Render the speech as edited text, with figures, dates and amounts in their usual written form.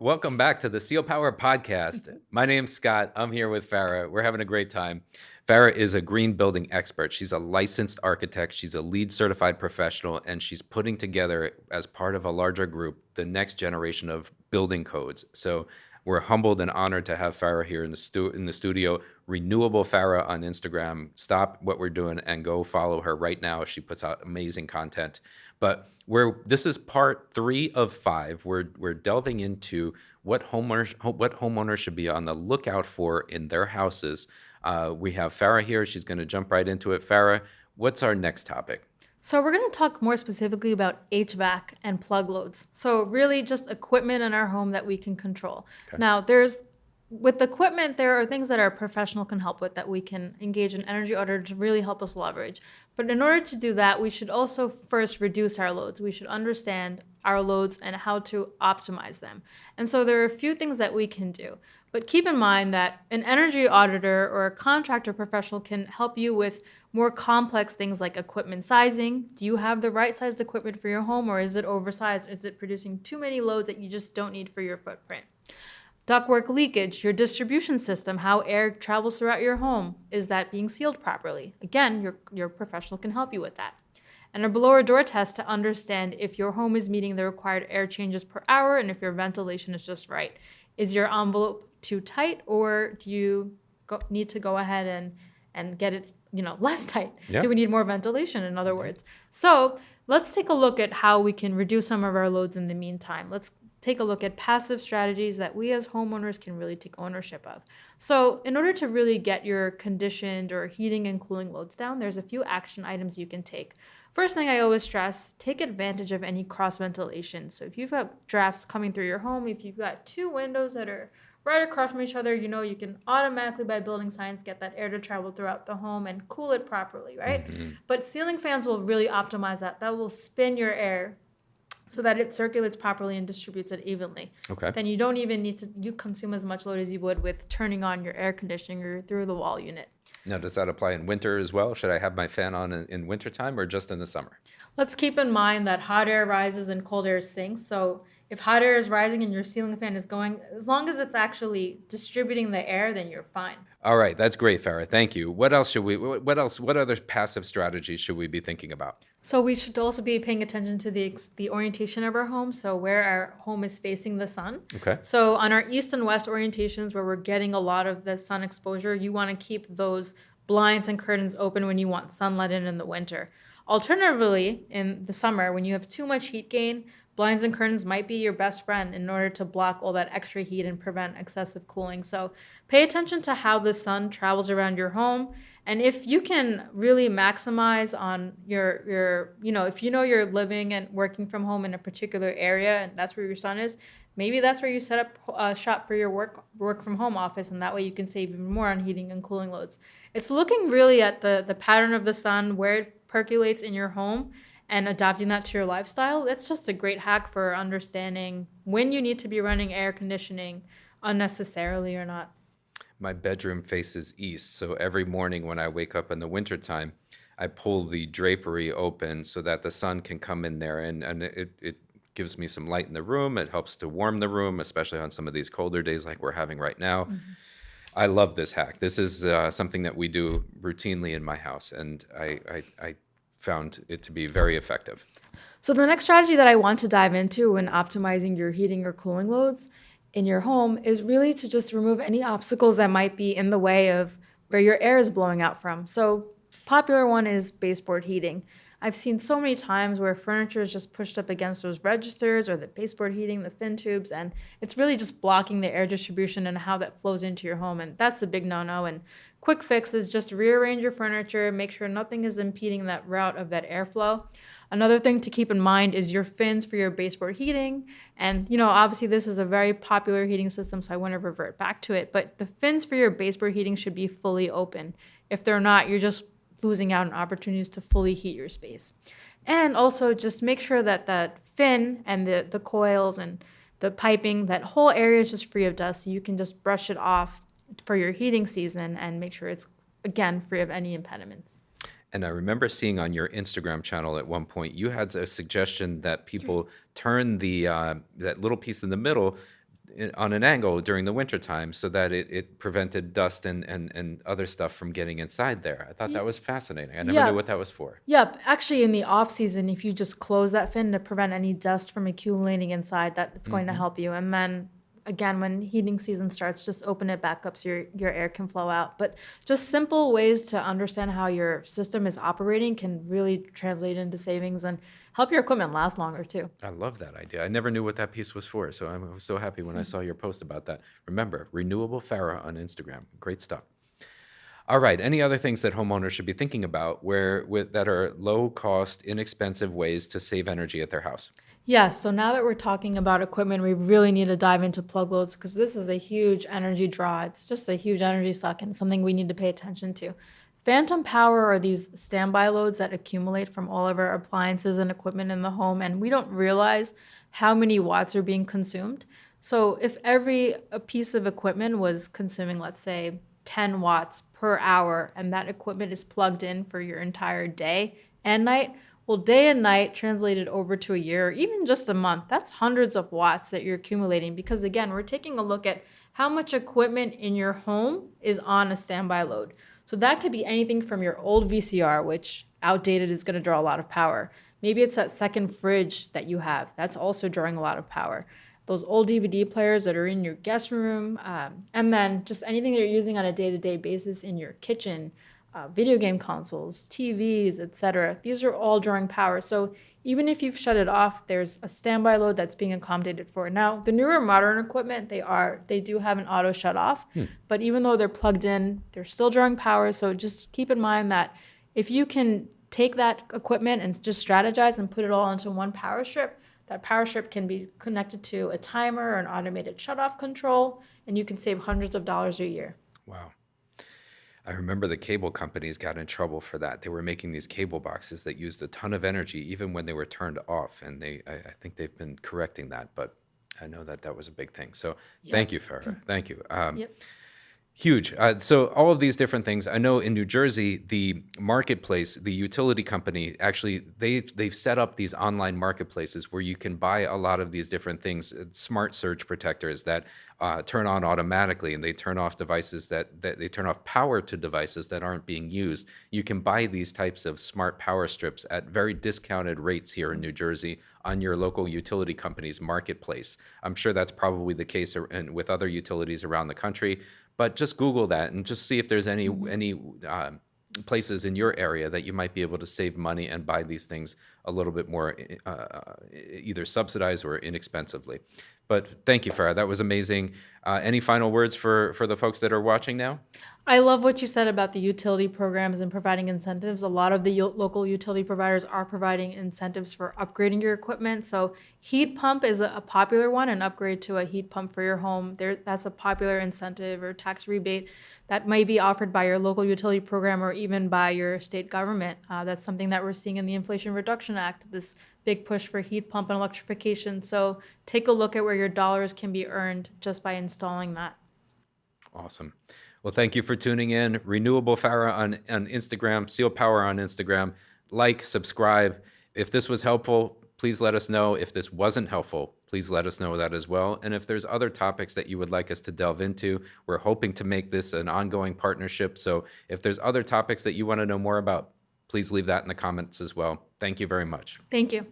Welcome back to the Ciel Power Podcast. My name's Scott. I'm here with Farah. We're having a great time. Farah is a green building expert. She's a licensed architect. She's a LEED certified professional, and she's putting together, as part of a larger group, the next generation of building codes. So we're humbled and honored to have Farah here in the studio. Renewable Farah on Instagram. Stop what we're doing and go follow her right now. She puts out amazing content. But this is part 3 of 5. We're delving into what homeowners should be on the lookout for in their houses. We have Farah here. She's going to jump right into it. Farah, what's our next topic? So we're going to talk more specifically about HVAC and plug loads. So really just equipment in our home that we can control. Okay. Now, with equipment, there are things that our professional can help with that we can engage an energy auditor to really help us leverage. But in order to do that, we should also first reduce our loads. We should understand our loads and how to optimize them. And so there are a few things that we can do. But keep in mind that an energy auditor or a contractor professional can help you with more complex things like equipment sizing. Do you have the right sized equipment for your home, or is it oversized? Is it producing too many loads that you just don't need for your footprint? Ductwork leakage, your distribution system, how air travels throughout your home. Is that being sealed properly? Again, your professional can help you with that. And a blower door test to understand if your home is meeting the required air changes per hour and if your ventilation is just right. Is your envelope too tight, or do you need to go ahead and get it less tight? Yeah. Do we need more ventilation, in other words? So let's take a look at how we can reduce some of our loads in the meantime. Let's take a look at passive strategies that we as homeowners can really take ownership of. So in order to really get your conditioned or heating and cooling loads down, there's a few action items you can take. First thing I always stress, take advantage of any cross ventilation. So if you've got drafts coming through your home, if you've got 2 windows that are right across from each other, you can automatically, by building science, get that air to travel throughout the home and cool it properly, right? Mm-hmm. But ceiling fans will really optimize that. That will spin your air so that it circulates properly and distributes it evenly. Okay. Then you don't even need to consume as much load as you would with turning on your air conditioning or through the wall unit. Now, does that apply in winter as well? Should I have my fan on in wintertime or just in the summer? Let's keep in mind that hot air rises and cold air sinks. So if hot air is rising and your ceiling fan is going, as long as it's actually distributing the air, then you're fine. All right, that's great, Farah. Thank you. What other passive strategies should we be thinking about? So we should also be paying attention to the orientation of our home, so where our home is facing the sun. Okay. So on our east and west orientations where we're getting a lot of the sun exposure, you want to keep those blinds and curtains open when you want sunlight in the winter. Alternatively, in the summer, when you have too much heat gain, blinds and curtains might be your best friend in order to block all that extra heat and prevent excessive cooling. So pay attention to how the sun travels around your home. And if you can really maximize on your if you're living and working from home in a particular area and that's where your sun is, maybe that's where you set up shop for your work from home office, and that way you can save even more on heating and cooling loads. It's looking really at the pattern of the sun, where it percolates in your home, and adapting that to your lifestyle. It's just a great hack for understanding when you need to be running air conditioning unnecessarily or not. My bedroom faces east, so every morning when I wake up in the wintertime, I pull the drapery open so that the sun can come in there, and it gives me some light in the room. It helps to warm the room, especially on some of these colder days like we're having right now. Mm-hmm. I love this hack. This is something that we do routinely in my house, and I found it to be very effective. So the next strategy that I want to dive into when optimizing your heating or cooling loads in your home is really to just remove any obstacles that might be in the way of where your air is blowing out from. So popular one is baseboard heating. I've seen so many times where furniture is just pushed up against those registers or the baseboard heating, the fin tubes, and it's really just blocking the air distribution and how that flows into your home. And that's a big no-no. And quick fix is just rearrange your furniture, make sure nothing is impeding that route of that airflow. Another thing to keep in mind is your fins for your baseboard heating. And, obviously this is a very popular heating system, so I want to revert back to it. But the fins for your baseboard heating should be fully open. If they're not, you're just losing out on opportunities to fully heat your space. And also just make sure that that fin and the coils and the piping, that whole area is just free of dust. So you can just brush it off for your heating season and make sure it's, again, free of any impediments. And I remember seeing on your Instagram channel at one point, you had a suggestion that people turn the that little piece in the middle on an angle during the wintertime so that it prevented dust and other stuff from getting inside there. I thought that was fascinating. I never knew what that was for. Yep. Actually, in the off season, if you just close that fin to prevent any dust from accumulating inside, it's going to help you. And then again, when heating season starts, just open it back up so your air can flow out. But just simple ways to understand how your system is operating can really translate into savings and help your equipment last longer too. I love that idea. I never knew what that piece was for, so I was so happy when I saw your post about that. Remember, Renewable Farah on Instagram. Great stuff. All right. Any other things that homeowners should be thinking about that are low-cost, inexpensive ways to save energy at their house? Yeah, so now that we're talking about equipment, we really need to dive into plug loads because this is a huge energy draw. It's just a huge energy suck and something we need to pay attention to. Phantom power are these standby loads that accumulate from all of our appliances and equipment in the home, and we don't realize how many watts are being consumed. So if a piece of equipment was consuming, let's say, 10 watts per hour, and that equipment is plugged in for your entire day and night, well, day and night translated over to a year, or even just a month, that's hundreds of watts that you're accumulating because, again, we're taking a look at how much equipment in your home is on a standby load. So that could be anything from your old VCR, which outdated is going to draw a lot of power. Maybe it's that second fridge that you have. That's also drawing a lot of power. Those old DVD players that are in your guest room, and then just anything that you're using on a day-to-day basis in your kitchen, video game consoles, TVs, etc. These are all drawing power. So even if you've shut it off, there's a standby load that's being accommodated for. Now, the newer modern equipment, they do have an auto shut off, but even though they're plugged in, they're still drawing power. So just keep in mind that if you can take that equipment and just strategize and put it all onto one power strip, that power strip can be connected to a timer or an automated shut-off control, and you can save hundreds of dollars a year. Wow. I remember the cable companies got in trouble for that. They were making these cable boxes that used a ton of energy even when they were turned off, and I think they've been correcting that, but I know that was a big thing. So Thank you, Farah. Thank you. Huge. So all of these different things. I know in New Jersey, the marketplace, the utility company, actually, they've set up these online marketplaces where you can buy a lot of these different things, smart surge protectors that turn on automatically, and they turn off devices that they turn off power to devices that aren't being used. You can buy these types of smart power strips at very discounted rates here in New Jersey on your local utility company's marketplace. I'm sure that's probably the case with other utilities around the country. But just Google that and just see if there's any places in your area that you might be able to save money and buy these things a little bit more either subsidized or inexpensively. But thank you, Farah. That was amazing. Any final words for the folks that are watching now? I love what you said about the utility programs and providing incentives. A lot of the local utility providers are providing incentives for upgrading your equipment. So heat pump is a popular one, an upgrade to a heat pump for your home. That's a popular incentive or tax rebate that might be offered by your local utility program or even by your state government. That's something that we're seeing in the Inflation Reduction Act, this big push for heat pump and electrification. So take a look at where your dollars can be earned just by installing that. Awesome. Well, thank you for tuning in. Renewable Farah on Instagram, Ciel Power on Instagram. Like, subscribe. If this was helpful, please let us know. If this wasn't helpful, please let us know that as well. And if there's other topics that you would like us to delve into, we're hoping to make this an ongoing partnership. So if there's other topics that you want to know more about, please leave that in the comments as well. Thank you very much. Thank you.